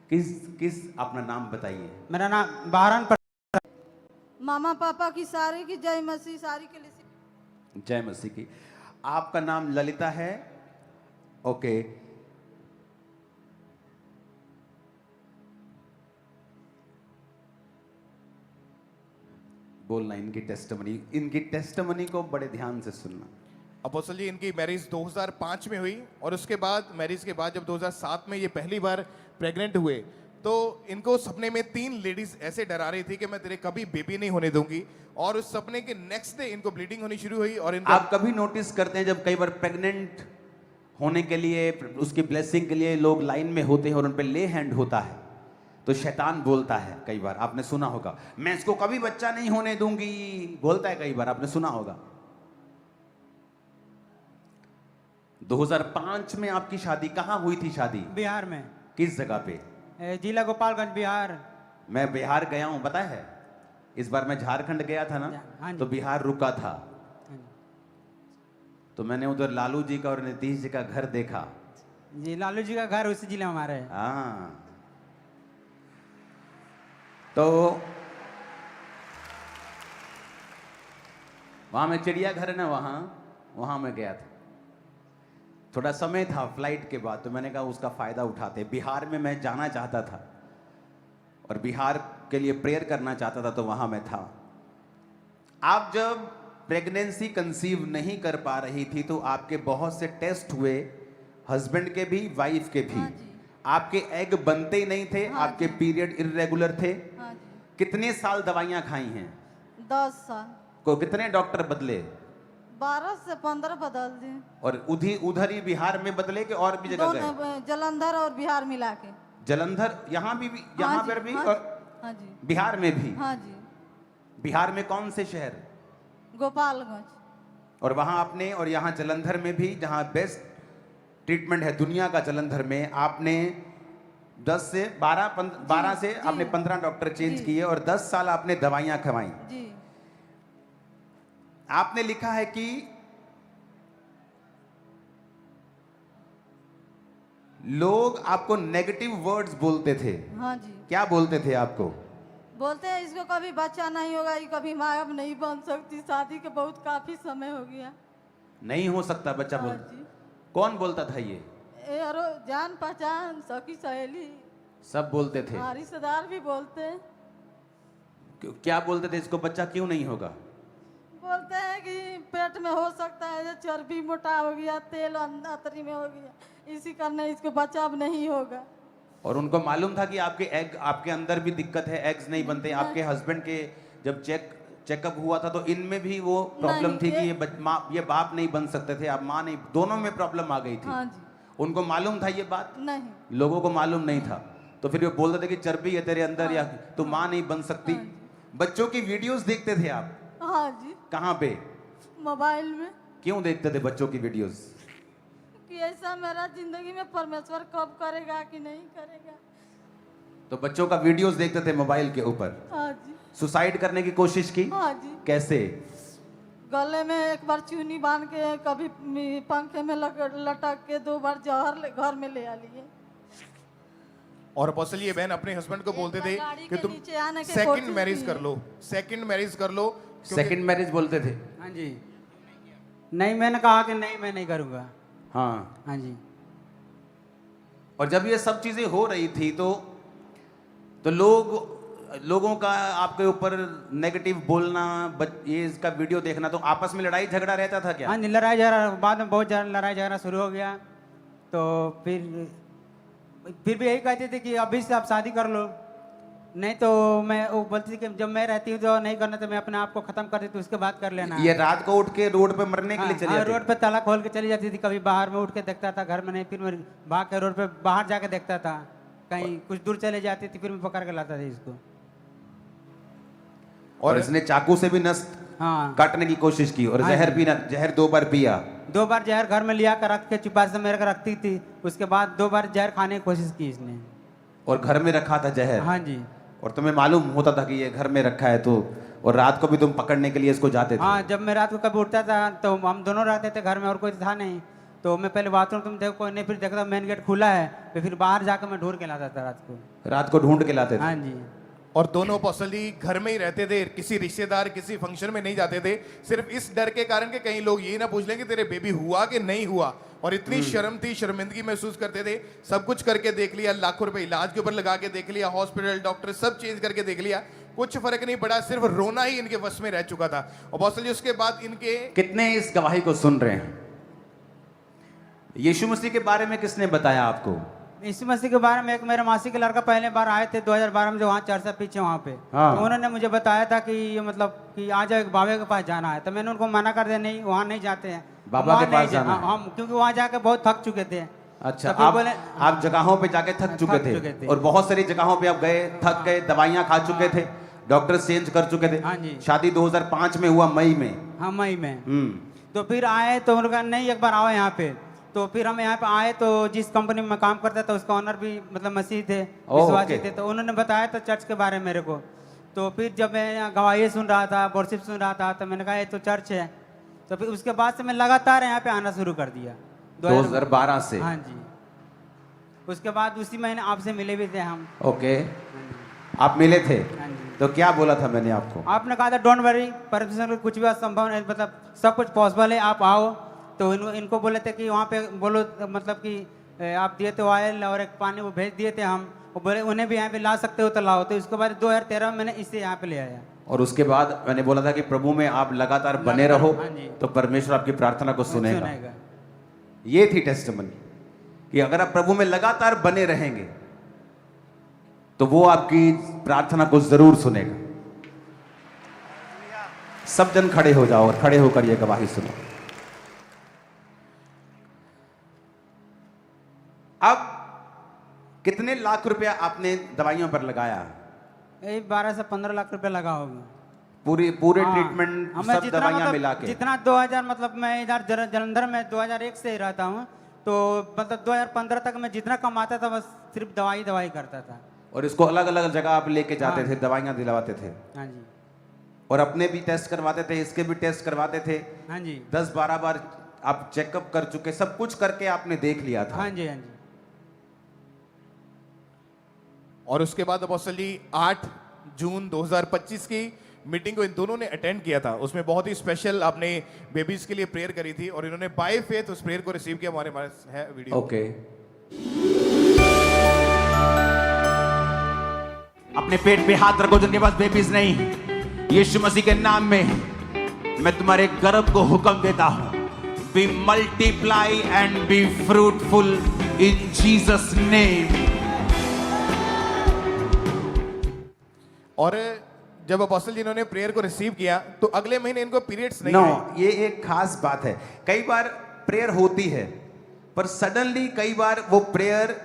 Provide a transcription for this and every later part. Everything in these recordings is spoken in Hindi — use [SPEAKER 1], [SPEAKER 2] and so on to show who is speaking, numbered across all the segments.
[SPEAKER 1] किस किस अपना नाम बताइए।
[SPEAKER 2] मेरा नाम बहरान पर।
[SPEAKER 3] मामा पापा की सारी की जय मसीह सारी के लिए।
[SPEAKER 1] जय मसीह की। आपका नाम ललिता है? ओके। बोलना इनकी टेस्टमनी को बड़े ध्यान से सुनना।
[SPEAKER 4] अपोस्टल जी, इनकी मैरिज 2005 में हुई और उसके बाद मैरिज के बाद जब 2007 में ये पहली बार प्रेग्नेंट हुए तो इनको सपने में 3 लेडीज ऐसे डरा रही थी कि मैं तेरे कभी बेबी नहीं होने दूंगी, और उस सपने के नेक्स्ट डे इनको ब्लीडिंग होनी शुरू हुई। और इनको
[SPEAKER 1] आप कभी नोटिस करते हैं जब कई बार प्रेग्नेंट होने के लिए उसकी ब्लेसिंग के लिए लोग लाइन में होते हैं और उन पे ले हैंड होता है तो शैतान बोलता है, कई बार आपने सुना होगा, मैं इसको कभी बच्चा नहीं होने दूंगी, बोलता है, कई बार आपने सुना होगा। 2005 में आपकी शादी कहां हुई थी? शादी
[SPEAKER 2] बिहार में।
[SPEAKER 1] किस जगह पे?
[SPEAKER 2] जिला गोपालगंज बिहार।
[SPEAKER 1] मैं बिहार गया हूं, पता है। इस बार मैं झारखंड गया था ना,
[SPEAKER 2] हाँ जी।
[SPEAKER 1] तो बिहार रुका था,
[SPEAKER 2] हाँ जी।
[SPEAKER 1] तो मैंने उधर लालू जी का और नीतीश जी का घर देखा।
[SPEAKER 2] जी, लालू जी का घर उसी जिले में हमारे है।
[SPEAKER 1] हाँ, तो वहां में चिड़ियाघर है ना, वहां मैं गया था। थोड़ा समय था फ्लाइट के बाद, तो मैंने कहा उसका फायदा उठाते। बिहार में मैं जाना चाहता था और बिहार के लिए प्रेयर करना चाहता था, तो वहां मैं था। आप जब प्रेगनेंसी कंसीव नहीं कर पा रही थी तो आपके बहुत से टेस्ट हुए, हस्बैंड के भी, वाइफ के भी।
[SPEAKER 3] हाँ जी।
[SPEAKER 1] आपके एग बनते ही नहीं थे।
[SPEAKER 3] हाँ
[SPEAKER 1] आपके
[SPEAKER 3] जी।
[SPEAKER 1] पीरियड इर्रेगुलर थे।
[SPEAKER 3] हाँ जी।
[SPEAKER 1] कितने साल दवाइयां खाई हैं?
[SPEAKER 3] 10 साल।
[SPEAKER 1] को कितने डॉक्टर बदले?
[SPEAKER 3] 12 से 15 बदल दिए।
[SPEAKER 1] और उधर ही बिहार में बदले कि और भी जगह गए?
[SPEAKER 3] दोनों जलंधर और बिहार मिला के।
[SPEAKER 1] जलंधर यहाँ भी यहाँ
[SPEAKER 3] हाँ जी,
[SPEAKER 1] पर भी
[SPEAKER 3] हाँ
[SPEAKER 1] और
[SPEAKER 3] जी, हाँ जी।
[SPEAKER 1] बिहार में भी?
[SPEAKER 3] हाँ जी।
[SPEAKER 1] बिहार में कौन से शहर?
[SPEAKER 3] गोपालगंज।
[SPEAKER 1] और वहां आपने, और यहाँ जलंधर में भी जहां बेस्ट ट्रीटमेंट है दुनिया का, जलंधर में आपने 10 से 12 से
[SPEAKER 3] जी।
[SPEAKER 1] आपने 15 डॉक्टर चेंज
[SPEAKER 3] जी।
[SPEAKER 1] किए और 10 साल आपने दवाइयां खवाई।
[SPEAKER 3] जी।
[SPEAKER 1] आपने लिखा है कि लोग आपको नेगेटिव वर्ड्स बोलते थे।
[SPEAKER 3] हाँ जी।
[SPEAKER 1] क्या बोलते थे आपको?
[SPEAKER 3] बोलते हैं इसको कभी बच्चा नहीं होगा, ये कभी माँ अब नहीं बन सकती, शादी के बहुत काफी समय हो गया।
[SPEAKER 1] नहीं हो सकता बच्चा
[SPEAKER 3] हाँ
[SPEAKER 1] बोल।
[SPEAKER 3] जी।
[SPEAKER 1] कौन बोलता था ये?
[SPEAKER 3] अरे जान पहचान सखी सहेली,
[SPEAKER 1] सब बोलते थे।
[SPEAKER 3] हाँ, रिश्तेदार भी बोलते हैं।
[SPEAKER 1] क्या बोलते थे? इसको बच्चा क्यों नहीं होगा?
[SPEAKER 3] बोलते हैं कि पेट में हो सकता है, जो चर्बी मोटा हो गया, तेल अंतरी में हो गया, इसी करने इसको बच्चा अब नहीं होगा।
[SPEAKER 1] और उनको मालूम था कि आपके एग, आपके अंदर भी दिक्कत है, एग्स नहीं बनते। आपके हस्बैंड के जब चेकअप हुआ था तो इनमें भी वो प्रॉब्लम थी कि ये बाप नहीं बन सकते थे, आप माँ नहीं, दोनों में प्रॉब्लम आ गई थी।
[SPEAKER 3] हाँ जी।
[SPEAKER 1] उनको मालूम था ये बात?
[SPEAKER 3] नहीं।
[SPEAKER 1] लोगों को मालूम नहीं था, तो फिर वो बोलते थे कि चर्बी है तेरे अंदर, या तू माँ नहीं बन सकती।
[SPEAKER 3] हाँ जी।
[SPEAKER 1] बच्चों की वीडियोस देखते थे आप?
[SPEAKER 3] हाँ जी।
[SPEAKER 1] कहाँ पे?
[SPEAKER 3] मोबाइल में।
[SPEAKER 1] क्यों देखते थे बच्चों की वीडियोस?
[SPEAKER 3] कि ऐसा मेरा जिंदगी में परमेश्वर कब करेगा कि नहीं करेगा।
[SPEAKER 1] तो बच्चों का वीडियोस देखते थे मोबाइल के ऊपर।
[SPEAKER 3] हाँ जी।
[SPEAKER 1] सुसाइड करने की कोशिश की?
[SPEAKER 3] हाँ जी।
[SPEAKER 1] कैसे?
[SPEAKER 3] गले में एक बार चूनी बांध के, कभी पंखे में लटक के, 2 बार जहर घर में ले आ लिए।
[SPEAKER 4] और अपोस्टल ये बहन अपने हस्बैंड को बोलते थे
[SPEAKER 3] गाड़ी
[SPEAKER 4] कि
[SPEAKER 3] के
[SPEAKER 4] तुम
[SPEAKER 3] नीचे आने के
[SPEAKER 4] सेकंड
[SPEAKER 3] कोशिश
[SPEAKER 4] मैरिज
[SPEAKER 3] की
[SPEAKER 4] कर
[SPEAKER 3] है।
[SPEAKER 4] लो, सेकंड मैरिज कर लो।
[SPEAKER 1] सेकंड मैरिज बोलते थे?
[SPEAKER 2] हाँ जी। नहीं, मैंने कहा कि नहीं, मैं नहीं करूँगा।
[SPEAKER 1] हाँ।
[SPEAKER 2] हाँ जी।
[SPEAKER 1] और जब ये सब चीजें हो रही थी तो लोगों का आपके ऊपर नेगेटिव बोलना, ये इसका वीडियो देखना, तो आपस में लड़ाई झगड़ा रहता था क्या?
[SPEAKER 2] हाँ जी, लड़ाई झगड़ा, बाद में बहुत ज़्यादा लड़ाई झगड़ा शुरू हो गया। तो फिर भी यही कहते थे कि अभी से आप शादी कर लो, नहीं तो मैं, वो बोलती थी कि जब मैं रहती हूँ तो नहीं करना, तो मैं अपने आप को खत्म कर देती हूँ, उसके बाद कर लेना।
[SPEAKER 1] ये रात को उठ के रोड पे मरने के लिए चली जाती?
[SPEAKER 2] रोड पे ताला खोल के चली जाती थी, कभी बाहर में उठ के देखता था, घर में नहीं, फिर मैं भाग के रोड पे बाहर जाके देखता था, कहीं कुछ दूर चले जाती थी, फिर मैं पकड़ के लाता था इसको।
[SPEAKER 1] और इसने चाकू से भी नस काटने की कोशिश की, और जहर 2 बार पिया।
[SPEAKER 2] 2 बार जहर घर में लिया कर रख के चुपा से मेरे को रखती थी, उसके बाद 2 बार जहर खाने की कोशिश की इसने।
[SPEAKER 1] और घर में रखा था जहर?
[SPEAKER 2] हाँ जी।
[SPEAKER 1] और तुम्हें मालूम होता था कि ये घर में रखा है तो, और रात को भी तुम पकड़ने के लिए इसको जाते थे?
[SPEAKER 2] हाँ, जब मैं रात को कभी उठता था तो हम दोनों रहते थे घर में, और कोई था नहीं, तो मैं पहले बाथरूम तुम देखो कोई नहीं, फिर देखता मेन गेट खुला है, तो फिर बाहर जाकर मैं ढूंढ के लाता था रात को।
[SPEAKER 1] रात को ढूंढ के लाते थे?
[SPEAKER 2] हाँ जी।
[SPEAKER 4] और दोनों अपोस्टल जी घर में ही रहते थे, किसी रिश्तेदार किसी फंक्शन में नहीं जाते थे, सिर्फ इस डर के कारण कि कहीं लोग ये ना पूछ लें कि तेरे बेबी हुआ कि नहीं हुआ। और इतनी शर्म थी, शर्मिंदगी महसूस करते थे। सब कुछ करके देख लिया, लाखों रुपए इलाज के ऊपर लगा के देख लिया, हॉस्पिटल डॉक्टर सब चेंज करके देख लिया, कुछ फर्क नहीं पड़ा, सिर्फ रोना ही इनके वश में रह चुका था। अपोस्टल जी उसके बाद इनके
[SPEAKER 1] कितने इस गवाही को सुन रहे हैं? यीशु मसीह के बारे में किसने बताया आपको?
[SPEAKER 2] यीशु मसीह के बारे में एक मेरे मासी के लड़का पहले बार आए थे 2012 में, जो वहाँ चर्चा पीछे वहाँ पे,
[SPEAKER 1] हाँ।
[SPEAKER 2] तो उन्होंने मुझे बताया था कि ये मतलब कि आ जाओ, एक बाबा के पास जाना है। तो मैंने उनको मना कर दिया, नहीं वहाँ नहीं जाते हैं,
[SPEAKER 1] बाबा
[SPEAKER 2] वहाँ
[SPEAKER 1] के पास
[SPEAKER 2] नहीं
[SPEAKER 1] जाना है।
[SPEAKER 2] हम क्योंकि वहाँ जाके बहुत थक चुके थे।
[SPEAKER 1] अच्छा,
[SPEAKER 2] तो फिर बोले
[SPEAKER 1] आप जगहों पे जाके थक चुके थे और बहुत सारी जगहों पे आप गए, थक गए, दवाइयां खा चुके थे, डॉक्टर चेंज कर चुके थे।
[SPEAKER 2] हाँ जी।
[SPEAKER 1] शादी 2005 में हुआ, मई में।
[SPEAKER 2] हाँ मई में। तो फिर आए तो उन्होंने कहा नहीं एक बार आओ यहाँ पे। तो फिर हम यहाँ पे आए तो जिस कंपनी में मैं काम करता था उसका ओनर भी मतलब मसीह थे, विश्वासी थे, तो उन्होंने बताया था चर्च के बारे में मेरे को। तो फिर जब मैं यहाँ गवाही सुन रहा था, वर्शिप सुन रहा था, तो मैंने कहा ये तो चर्च है। तो फिर उसके बाद से मैं लगातार यहाँ पे आना शुरू कर दिया
[SPEAKER 1] 2012 से।
[SPEAKER 2] हाँ जी। उसके बाद उसी महीने आपसे मिले भी थे हम।
[SPEAKER 1] ओके, आप मिले थे?
[SPEAKER 2] हाँ जी।
[SPEAKER 1] तो क्या बोला था मैंने आपको?
[SPEAKER 2] आपने कहा था डोंट वरी, परमेश्वर को कुछ भी असंभव नहीं, मतलब सब कुछ पॉसिबल है, आप आओ। तो इनको बोले थे कि वहाँ पे बोलो, मतलब कि आप दिए थे ऑयल और एक पानी वो भेज दिए थे हम, वो बोले उन्हें भी यहाँ पे ला सकते हो तो लाओ। तो इसके बाद 2013 में मैंने इसे यहाँ पे ले आया।
[SPEAKER 1] और उसके बाद मैंने बोला था कि प्रभु में आप लगातार बने रहो,
[SPEAKER 2] हाँ जी।
[SPEAKER 1] तो परमेश्वर आपकी प्रार्थना को सुनेगा।
[SPEAKER 2] सुनेगा।
[SPEAKER 1] ये थी टेस्टिमनी कि अगर आप प्रभु में लगातार बने रहेंगे तो वो आपकी प्रार्थना को जरूर सुनेगा। सब जन खड़े हो जाओ और खड़े होकर ये गवाही सुनो। अब कितने लाख रुपया आपने दवाइयों पर लगाया?
[SPEAKER 2] यही 12 से 15 लाख रुपए लगा होगा।
[SPEAKER 1] पूरे
[SPEAKER 2] हाँ।
[SPEAKER 1] ट्रीटमेंट
[SPEAKER 2] हमें
[SPEAKER 1] सब
[SPEAKER 2] जितना
[SPEAKER 1] दवाइयां
[SPEAKER 2] मतलब
[SPEAKER 1] मिला के?
[SPEAKER 2] जितना 2000 मतलब मैं इधर जलंधर में 2001 से ही रहता हूँ, तो मतलब 2015 तक मैं जितना कमाता था बस सिर्फ दवाई करता था।
[SPEAKER 1] और इसको अलग अलग जगह आप लेके जाते थे, दवाइयां दिलवाते थे?
[SPEAKER 2] हाँ जी।
[SPEAKER 1] और अपने भी टेस्ट करवाते थे, इसके भी टेस्ट करवाते थे?
[SPEAKER 2] हाँ जी।
[SPEAKER 1] 10-12 बार आप चेकअप कर चुके, सब कुछ करके आपने देख लिया था?
[SPEAKER 2] हाँ जी। हाँ जी।
[SPEAKER 4] और उसके बाद अपोस्टल जी 8 जून 2025 की मीटिंग को इन दोनों ने अटेंड किया था। उसमें बहुत ही स्पेशल आपने बेबीज के लिए प्रेयर करी थी और इन्होंने बाय फेथ उस प्रेयर को रिसीव किया। हमारे पास है वीडियो।
[SPEAKER 1] ओके। अपने पेट पे हाथ रखो जिनके पास बेबीज नहीं। यीशु मसीह के नाम में मैं तुम्हारे गर्भ को हुक्म देता हूं, be multiply and be fruitful in Jesus name.
[SPEAKER 4] और जब अपोस्टल जी इन्होंने प्रेयर को रिसीव किया तो अगले महीने इनको पीरियड्स नहीं
[SPEAKER 1] नो,
[SPEAKER 4] आए।
[SPEAKER 1] ये एक खास बात है। कई बार प्रेयर होती है पर सडनली कई बार वो प्रेयर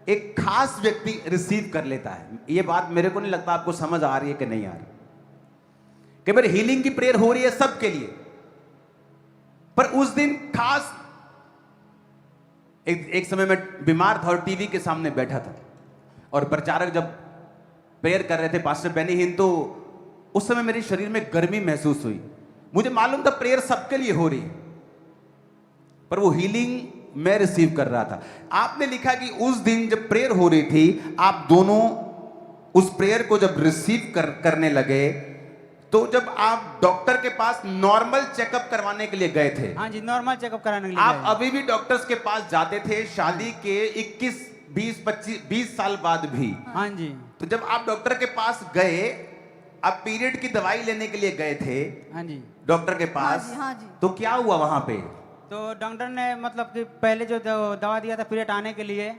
[SPEAKER 1] एक खास व्यक्ति रिसीव कर लेता है। ये बात मेरे को नहीं लगता आपको समझ आ रही है कि नहीं आ रही। कई बार हीलिंग की प्रेयर हो रही है सबके लिए, पर उस दिन खास एक समय में बीमार था और टीवी के सामने बैठा था और प्रचारक जब प्रेयर कर रहे थे, पास्टर बेनी हिन, तो उस समय मेरे शरीर में गर्मी महसूस हुई। मुझे मालूम था प्रेयर सबके लिए हो रही है, पर वो हीलिंग मैं रिसीव कर रहा था। आपने लिखा कि उस दिन जब प्रेयर हो रही थी, आप दोनों उस प्रेयर को जब रिसीव करने लगे, तो जब आप डॉक्टर के पास नॉर्मल चेकअप करवाने के लिए गए थे।
[SPEAKER 2] हाँ जी, नॉर्मल चेकअप कराने के लिए
[SPEAKER 1] आप
[SPEAKER 2] गए।
[SPEAKER 1] अभी भी डॉक्टर्स के पास जाते थे शादी के 21, 20, 25, 20 साल बाद भी?
[SPEAKER 2] हाँ जी।
[SPEAKER 1] तो जब आप डॉक्टर के पास गए, आप पीरियड की दवाई लेने के लिए गए थे
[SPEAKER 2] हाँ जी।
[SPEAKER 1] डॉक्टर के पास,
[SPEAKER 3] हाँ जी।
[SPEAKER 1] तो क्या हुआ वहां पे?
[SPEAKER 2] तो डॉक्टर ने मतलब कि पहले जो दवा दिया था पीरियड आने के लिए,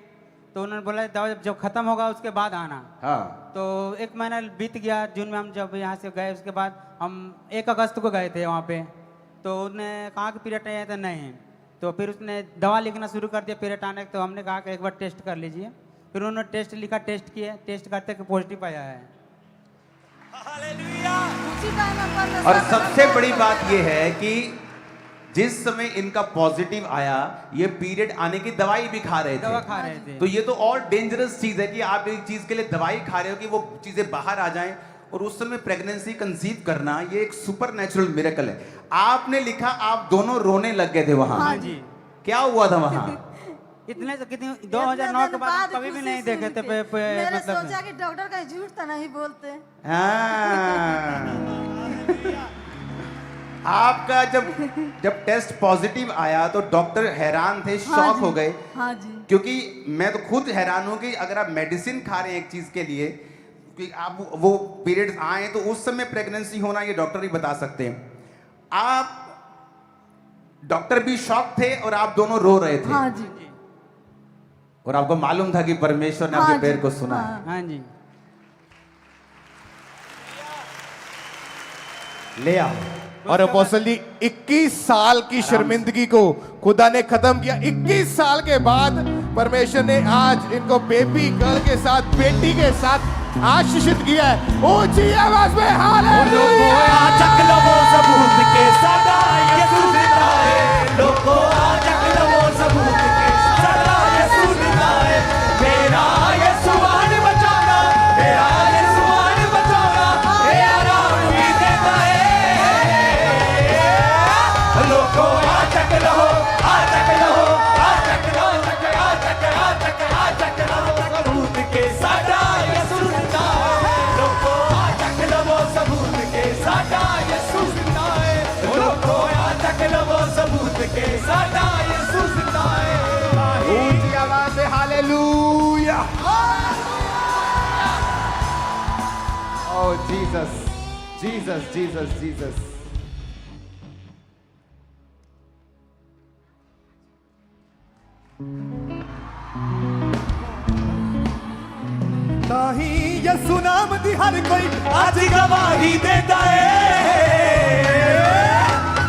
[SPEAKER 2] तो उन्होंने बोला दवा जब खत्म होगा उसके बाद आना।
[SPEAKER 1] हाँ।
[SPEAKER 2] तो 1 महीना बीत गया। जून में हम जब यहाँ से गए, उसके बाद हम 1 अगस्त को गए थे वहाँ पे। तो उसने कहा कि पीरियड आया था, नहीं। तो फिर उसने दवा लिखना शुरू कर दिया पीरियड आने। तो हमने कहा कि एक बार टेस्ट कर लीजिए। फिर उन्होंने टेस्ट लिखा, टेस्ट किए, टेस्ट करते कि पॉजिटिव आया है।
[SPEAKER 3] उसी टाइम में परमेश्वर
[SPEAKER 1] और
[SPEAKER 3] ने
[SPEAKER 1] सबसे
[SPEAKER 3] बताया
[SPEAKER 1] बड़ी
[SPEAKER 3] था।
[SPEAKER 1] बात यह है कि जिस समय इनका पॉजिटिव आया, ये पीरियड आने की दवाई भी खा रहे
[SPEAKER 2] दवा
[SPEAKER 1] थे।
[SPEAKER 2] खा रहे थे।
[SPEAKER 1] तो ये तो और डेंजरस चीज है कि आप एक चीज के लिए दवाई खा रहे हो कि वो चीजें बाहर आ जाएं, और उस समय प्रेगनेंसी कंसीव करना ये एक सुपर नेचुरल मिरेकल है। आपने लिखा आप दोनों रोने लग गए थे वहां।
[SPEAKER 3] हाँ
[SPEAKER 2] जी।
[SPEAKER 1] क्या हुआ था वहां?
[SPEAKER 2] इतने से कितनी 2009 के बाद हम कभी भी नहीं देखे थे
[SPEAKER 3] मैंने
[SPEAKER 2] मतलब
[SPEAKER 3] सोचा कि डॉक्टर का झूठ तो नहीं बोलते।
[SPEAKER 1] हाँ। आपका जब टेस्ट पॉजिटिव आया तो डॉक्टर हैरान थे,
[SPEAKER 3] हाँ
[SPEAKER 1] शॉक
[SPEAKER 3] जी,
[SPEAKER 1] हो गए।
[SPEAKER 3] हाँ जी।
[SPEAKER 1] क्योंकि मैं तो खुद हैरान हूं कि अगर आप मेडिसिन खा रहे हैं एक चीज के लिए कि आप वो पीरियड्स आए तो उस समय प्रेगनेंसी होना ये डॉक्टर ही बता सकते हैं। आप डॉक्टर भी शॉक थे और आप दोनों रो रहे थे।
[SPEAKER 3] हाँ जी।
[SPEAKER 1] और आपको मालूम था कि परमेश्वर ने
[SPEAKER 3] हाँ
[SPEAKER 1] आपके
[SPEAKER 3] जी,
[SPEAKER 1] पैर को सुना है।
[SPEAKER 3] हाँ।
[SPEAKER 2] हाँ जी।
[SPEAKER 1] ले आओ।
[SPEAKER 4] और अपोस्टल जी 21 साल की शर्मिंदगी को खुदा ने खत्म किया। 21 साल के बाद परमेश्वर ने आज इनको बेबी गर्ल के साथ, बेटी के साथ आशीषित किया है। ऊंची आवाज में हालेलुया। ऊंची आवाज में hallelujah.
[SPEAKER 1] Oh Jesus, Jesus, Jesus, Jesus.
[SPEAKER 4] ताही यसु नाम दी हर कोई
[SPEAKER 5] आज गवाही देता है।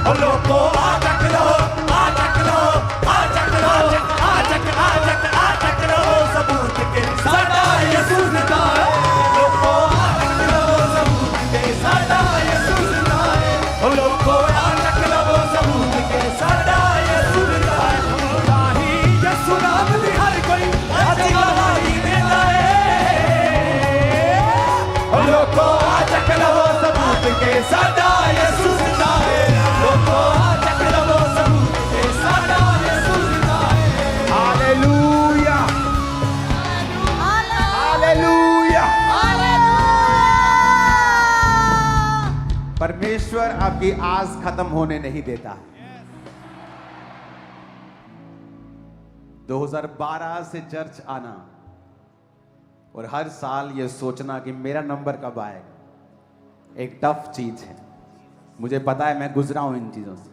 [SPEAKER 5] ओ लोगों आ तक लो, आ तक लो, आ तक लो, आ तक, आ तक, आ तक लो सबूत के साडा यीशु जिंदा है। लोगों आ तक लो सबूत के साडा यीशु जिंदा है। ओ लोगों आ तक लो सबूत के साडा यीशु जिंदा है। ताही यीशु नाम दी हर कोई आज गवाही देता है। लोगों आ तक लो सबूत के साडा यीशु जिंदा है। लोगों आ तक लो सबूत के साडा यीशु जिंदा है।
[SPEAKER 4] हालेलुया। हालेलुया।
[SPEAKER 1] परमेश्वर आपकी आस खत्म होने नहीं देता। 2012 से चर्च आना और हर साल ये सोचना कि मेरा नंबर कब आएगा, एक टफ चीज है। मुझे पता है, मैं गुजरा हूं इन चीजों से।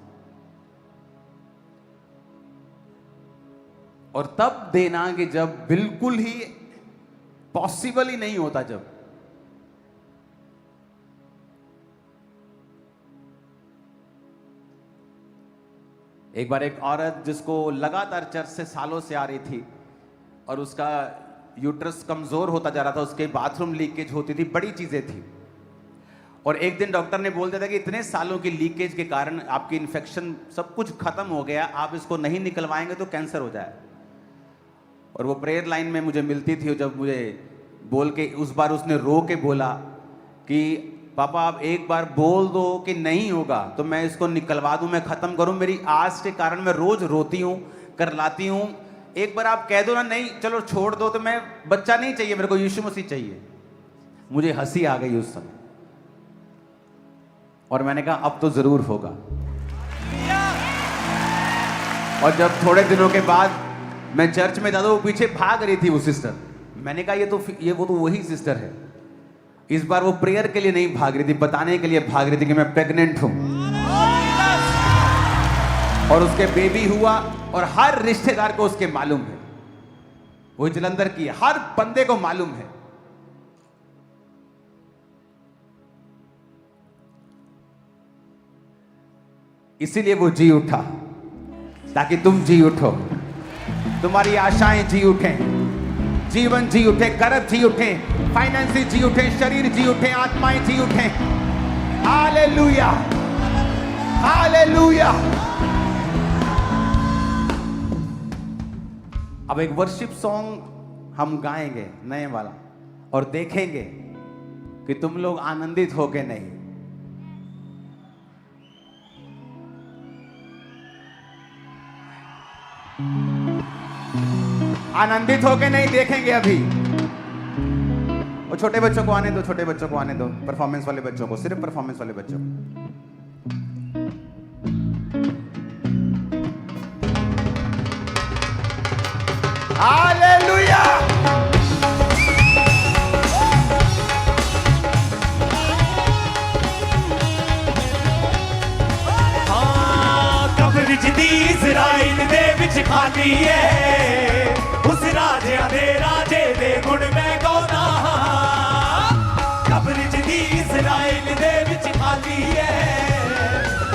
[SPEAKER 1] और तब देना कि जब बिल्कुल ही पॉसिबल ही नहीं होता। जब एक बार एक औरत जिसको लगातार चर्च से सालों से आ रही थी और उसका यूट्रस कमजोर होता जा रहा था, उसके बाथरूम लीकेज होती थी, बड़ी चीजें थी। और एक दिन डॉक्टर ने बोल दिया था कि इतने सालों की लीकेज के कारण आपकी इन्फेक्शन सब कुछ खत्म हो गया, आप इसको नहीं निकलवाएंगे तो कैंसर हो जाए। और वो प्रेयर लाइन में मुझे मिलती थी, जब मुझे बोल के उस बार उसने रो के बोला कि पापा आप एक बार बोल दो कि नहीं होगा तो मैं इसको निकलवा दूं, मैं खत्म करूं। मेरी आस के कारण मैं रोज रोती हूं, करलाती हूं। एक बार आप कह दो ना, नहीं चलो छोड़ दो, तो मैं बच्चा नहीं चाहिए, मेरे को यीशु मसीह चाहिए। मुझे हंसी आ गई उस समय और मैंने कहा अब तो जरूर होगा। और जब थोड़े दिनों के बाद मैं चर्च में जाता, वो पीछे भाग रही थी वो सिस्टर। मैंने कहा वो तो वही सिस्टर है। इस बार वो प्रेयर के लिए नहीं भाग रही थी, बताने के लिए भाग रही थी कि मैं प्रेग्नेंट हूं। और उसके बेबी हुआ और हर रिश्तेदार को उसके मालूम है। वो जलंधर की है, हर बंदे को मालूम है। इसीलिए वो जी उठा ताकि तुम जी उठो, तुम्हारी आशाएं जी उठें, जीवन जी उठे, कर्ज जी उठे, फाइनेंस जी उठे, शरीर जी उठे, आत्माएं जी उठे। Hallelujah, hallelujah. अब एक वर्शिप सॉन्ग हम गाएंगे नए वाला और देखेंगे कि तुम लोग आनंदित हो के नहीं। आनंदित होके नहीं देखेंगे अभी। वो छोटे बच्चों को आने दो, छोटे बच्चों को आने दो, परफॉर्मेंस वाले बच्चों को, सिर्फ परफॉर्मेंस वाले बच्चों को। हालेलुया।
[SPEAKER 5] ਕਬਰ ਦੀ ਇਜ਼ਰਾਈਲ ਦੇ ਵਿੱਚ ਖਾਲੀ ਏ, ਉਸ ਰਾਜਿਆਂ ਦੇ ਰਾਜੇ ਦੇ ਗੁਣ ਮੈਂ ਗਾਉਂਦਾ ਹਾਂ। ਕਬਰ ਦੀ ਇਜ਼ਰਾਈਲ ਦੇ ਵਿੱਚ ਖਾਲੀ ਏ,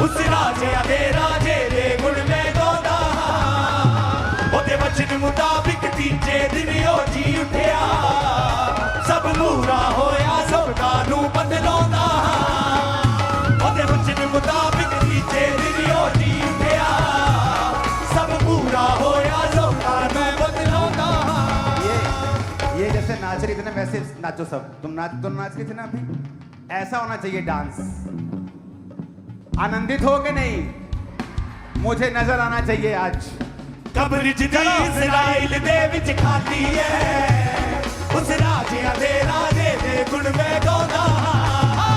[SPEAKER 5] ਉਸ ਰਾਜਿਆਂ ਦੇ ਰਾਜੇ ਦੇ ਗੁਣ ਮੈਂ ਗਾਉਂਦਾ ਹਾਂ। ਉਹਦੇ ਵਚਨ ਮੁਤਾਬਿਕ ਤੀਜੇ ਦਿਨ ਉਹ ਜੀ ਉੱਠਿਆ, ਸਭ ਮੂਰਾ ਹੋਇਆ, ਸਭਨਾਂ ਨੂੰ ਬਦਲਾਉਂਦਾ ਹਾਂ। ਉਹਦੇ ਵਚਨ ਮੁਤਾਬਿਕ ਤੀਜੇ ਦਿਨ ਉਹ ਜੀ ਉੱਠਿਆ, ਸਭ ਪੂਰਾ ਹੋਇਆ, ਸਭਨਾਂ ਨੂੰ ਬਦਲਾਉਂਦਾ ਹਾਂ।
[SPEAKER 1] ये जैसे नाच रही थी ना वैसे नाचो सब। तुम नाच रही थी ना अभी, ऐसा होना चाहिए डांस। आनंदित हो के नहीं, मुझे नजर आना चाहिए आज।
[SPEAKER 5] ਕਬਰ ਦੀ ਇਜ਼ਰਾਈਲ ਦੇ ਵਿੱਚ ਖਾਲੀ ਏ, ਉਸ ਰਾਜਿਆਂ ਦੇ ਰਾਜੇ ਦੇ ਗੁਣ ਮੈਂ ਗਾਉਂਦਾ ਹਾਂ।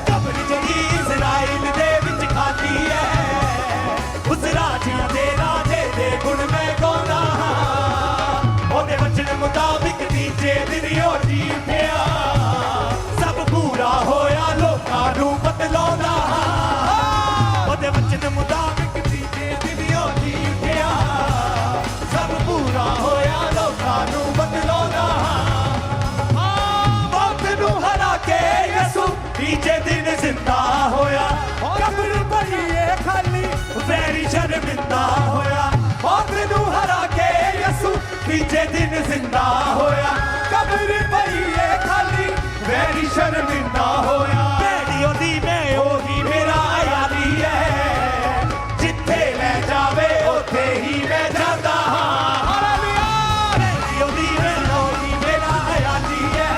[SPEAKER 5] ਕਬਰ ਦੀ ਇਜ਼ਰਾਈਲ ਦੇ ਵਿੱਚ ਖਾਲੀ ਏ, ਉਸ ਰਾਜਿਆਂ ਦੇ ਰਾਜੇ ਦੇ ਗੁਣ ਮੈਂ ਗਾਉਂਦਾ ਹਾਂ। ਉਹਦੇ ਵਚਨ ਮੁਤਾਬਿਕ ਤੀਜੇ ਦਿਨ ਉਹ ਜੀ ਉੱਠਿਆ, ਸਭ ਪੂਰਾ ਹੋਇਆ, ਲੋਕਾਂ ਨੂੰ ਬਦਲਾਉਂਦਾ ਹਾਂ। ਉਹਦੇ ਵਚਨ ਮੁਤਾਬਿਕ ਤੀਜੇ ਦਿਨ ਉਹ ਜੀ ਉੱਠਿਆ, ਸਭ ਪੂਰਾ ਹੋਇਆ, ਲੋਕਾਂ ਨੂੰ ਬਦਲਾਉਂਦਾ ਹਾਂ। ਮੌਤ ਨੂੰ ਹਰਾ ਕੇ ਯਿਸੂ ਤੀਜੇ ਦਿਨ ਜ਼ਿੰਦਾ ਹੋਇਆ, ਕਬਰ ਭਰੀ ਏ ਖਾਲੀ, ਵੈਰੀ ਸ਼ਰਮਿੰਦਾ ਹੋਇਆ। ਮੌਤ ਨੂੰ ਹਰਾ ਕੇ ਯਿਸੂ ਤੀਜੇ ਦਿਨ ਜ਼ਿੰਦਾ ਹੋਇਆ, ਕਬਰ ਭਰੀ ਏ ਖਾਲੀ, ਵੈਰੀ ਸ਼ਰਮਿੰਦਾ ਹੋਇਆ। ਭੈੜੀ ਉਹਦੀ ਮੈਂ ਉਹੀ ਮੇਰਾ ਯਾਰੀ ਹੈ, ਜਿੱਥੇ ਲੈ ਜਾਵੇ ਉੱਥੇ ਹੀ ਮੈਂ ਜਾਂਦਾ ਹਾਂ। ਹਾਲੇਲੂਇਆ। ਭੈੜੀ ਉਹਦੀ ਮੈਂ ਉਹੀ ਮੇਰਾ ਯਾਰੀ ਹੈ,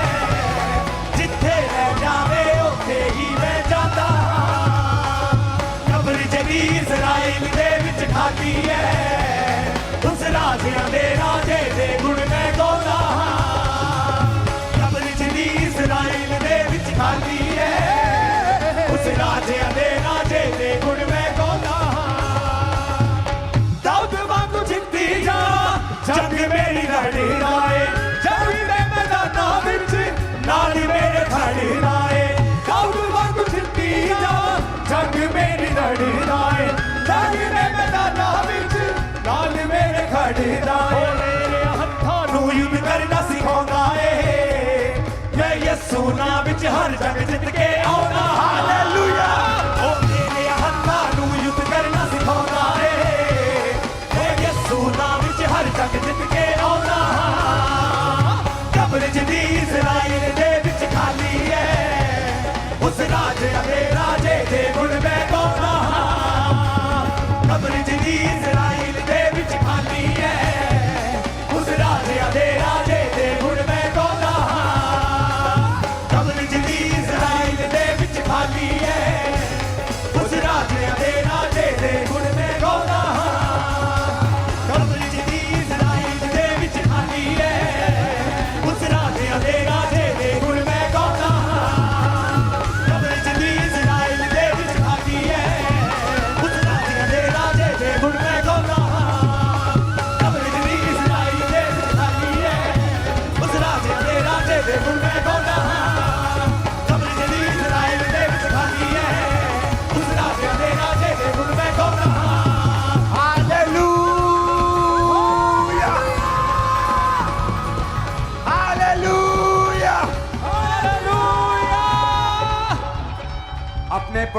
[SPEAKER 5] ਜਿੱਥੇ ਲੈ ਜਾਵੇ ਉੱਥੇ ਹੀ ਮੈਂ ਜਾਂਦਾ ਹਾਂ। ਕਬਰ ਜਿਹੜੀ ਇਜ਼ਰਾਈਲ ਦੇ ਵਿੱਚ ਖਾਲੀ ਹੈ, ਉਸ ਰਾਜਿਆਂ ਦੇ ਰਾਜੇ ਦੇ ਗੁਣ ਮੈਂ ਗਾਉਂਦਾ ਹਾਂ। ਕਬਰ ਜਿਹੜੀ ਇਜ਼ਰਾਈਲ ਦੇ ਵਿੱਚ ਖਾਲੀ ਹੈ, ਉਸ ਰਾਜਿਆਂ ਦੇ ਰਾਜੇ ਦੇ ਗੁਣ ਮੈਂ ਗਾਉਂਦਾ ਹਾਂ। ਦਾਊਦ ਵਾਂਗੂ ਜਿੱਤੀ ਜਾ, ਜੰਗ ਮੇਰੀ ਲੜਦਾ ਏ, ਜੰਗ ਦੇ ਮੈਦਾਨਾਂ ਵਿੱਚ ਨਾਲ ਮੇਰੇ ਖੜਦਾ ਏ। ਦਾਊਦ ਵਾਂਗੂ ਜਿੱਤੀ ਜਾ, ਜੰਗ ਮੇਰੀ ਲੜਦਾ ਏ, ਜੰਗ ਦੇ ਮੈਦਾਨਾਂ ਵਿੱਚ ਨਾਲ ਮੇਰੇ ਖੜਦਾ ਏ। ਮੇਰੇ ਹੱਥਾਂ ਨੂੰ ਯੁੱਧ ਕਰਨਾ ਸਿਖਾਉਂਦਾ ਏ, ਮੈਂ ਯਿਸੂ ਨਾਮ ਵਿੱਚ ਹਰ ਜੰਗ ਜਿੱਤ ਕੇ ਆਉਂਦਾ। ਹਾਲੇਲੂਇਆ। ਉਹ ਮੇਰੇ ਹੱਥਾਂ ਨੂੰ ਯੁੱਧ ਕਰਨਾ ਸਿਖਾਉਂਦਾ ਏ, ਮੈਂ ਯਿਸੂ ਨਾਮ ਵਿੱਚ ਹਰ ਜੰਗ ਜਿੱਤ ਕੇ ਆਉਂਦਾ। ਕਬਰ ਦੀ ਇਜ਼ਰਾਈਲ ਦੇ ਵਿੱਚ ਖਾਲੀ ਏ, ਉਸ ਰਾਜਿਆਂ ਦੇ ਰਾਜੇ ਦੇ ਗੁਣ ਮੈਂ ਗਾਉਂਦਾ ਹਾਂ। ਕਬਰ ਦੀ ਇਜ਼ਰਾਈਲ ਦੇ ਵਿੱਚ ਖਾਲੀ ਏ, ਉਸ ਰਾਜਿਆਂ ਦੇ ਰਾਜੇ ਦੇ ਗੁਣ ਮੈਂ ਗਾਉਂਦਾ ਹਾਂ। ਕਬਰ ਦੀ ਇਜ਼ਰਾਈਲ ਦੇ ਵਿੱਚ ਖਾਲੀ ਏ, ਉਸ ਰਾਜਿਆਂ ਦੇ ਰਾਜੇ ਦੇ ਗੁਣ ਮੈਂ ਗਾਉਂਦਾ ਹਾਂ। ਕਬਰ ਦੀ ਇਜ਼ਰਾਈਲ ਦੇ ਵਿੱਚ ਖਾਲੀ ਏ, ਉਸ ਰਾਜਿਆਂ ਦੇ ਰਾਜੇ ਦੇ ਗੁਣ ਮੈਂ ਗਾਉਂਦਾ ਹਾਂ। ਕਬਰ ਦੀ ਇਜ਼ਰਾਈਲ ਦੇ ਵਿੱਚ ਖਾਲੀ ਏ, ਉਸ ਰਾਜਿਆਂ ਦੇ ਰਾਜੇ ਦੇ ਗੁਣ ਮੈਂ ਗਾਉਂਦਾ ਹਾਂ। ਕਬਰ ਦੀ ਇਜ਼ਰਾਈਲ ਦੇ ਵਿੱਚ ਖਾਲੀ ਏ, ਉਸ ਰਾਜਿਆਂ ਦੇ ਰਾਜੇ ਦੇ ਗੁਣ ਮੈਂ ਗਾਉਂਦਾ ਹਾਂ। ਕਬਰ ਦੀ ਇਜ਼ਰਾਈਲ ਦੇ ਵਿੱਚ ਖਾਲੀ ਏ, ਉਸ ਰਾਜਿਆਂ ਦੇ ਰਾਜੇ ਦੇ ਗੁਣ ਮੈਂ ਗਾਉਂਦਾ ਹਾਂ।
[SPEAKER 1] हालेलुया। हालेलुया। अपने